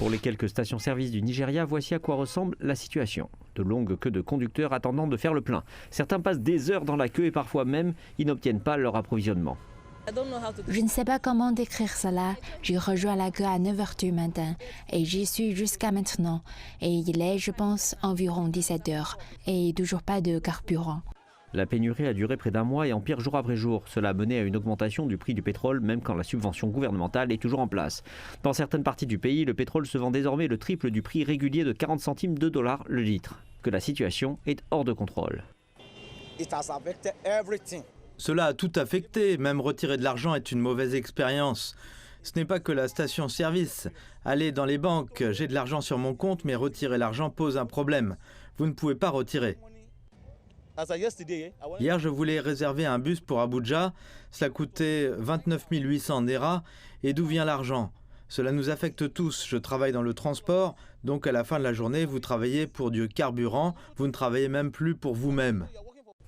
Pour les quelques stations-service du Nigeria, voici à quoi ressemble la situation. De longues queues de conducteurs attendant de faire le plein. Certains passent des heures dans la queue et parfois même, ils n'obtiennent pas leur approvisionnement. Je ne sais pas comment décrire cela. J'ai rejoint la queue à 9h du matin et j'y suis jusqu'à maintenant. Et il est, je pense, environ 17h et toujours pas de carburant. La pénurie a duré près d'un mois et empire jour après jour. Cela a mené à une augmentation du prix du pétrole, même quand la subvention gouvernementale est toujours en place. Dans certaines parties du pays, le pétrole se vend désormais le triple du prix régulier de 40 centimes de dollars le litre. Que la situation est hors de contrôle. Cela a tout affecté, même retirer de l'argent est une mauvaise expérience. Ce n'est pas que la station-service. Allez dans les banques, j'ai de l'argent sur mon compte, mais retirer l'argent pose un problème. Vous ne pouvez pas retirer. Hier, je voulais réserver un bus pour Abuja. Cela coûtait 29 800 naira. Et d'où vient l'argent? Cela nous affecte tous. Je travaille dans le transport, donc à la fin de la journée, vous travaillez pour du carburant. Vous ne travaillez même plus pour vous-même.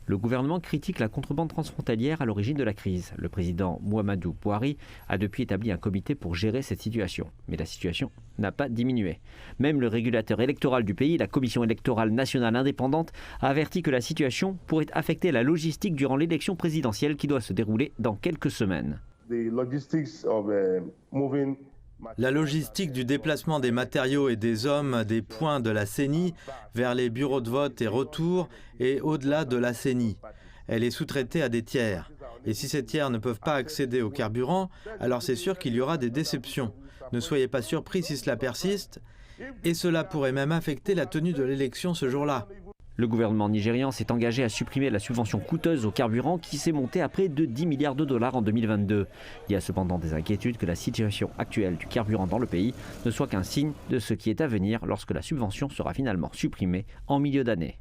Le gouvernement critique la contrebande transfrontalière à l'origine de la crise. Le président Muhammadu Buhari a depuis établi un comité pour gérer cette situation. Mais la situation n'a pas diminué. Même le régulateur électoral du pays, la Commission électorale nationale indépendante, a averti que la situation pourrait affecter la logistique durant l'élection présidentielle qui doit se dérouler dans quelques semaines. La logistique du déplacement des matériaux et des hommes des points de la CENI vers les bureaux de vote et retour et au-delà de la CENI. Elle est sous-traitée à des tiers. Et si ces tiers ne peuvent pas accéder au carburant, alors c'est sûr qu'il y aura des déceptions. Ne soyez pas surpris si cela persiste, et cela pourrait même affecter la tenue de l'élection ce jour-là. Le gouvernement nigérian s'est engagé à supprimer la subvention coûteuse au carburant qui s'est montée à près de 10 milliards de dollars en 2022. Il y a cependant des inquiétudes que la situation actuelle du carburant dans le pays ne soit qu'un signe de ce qui est à venir lorsque la subvention sera finalement supprimée en milieu d'année.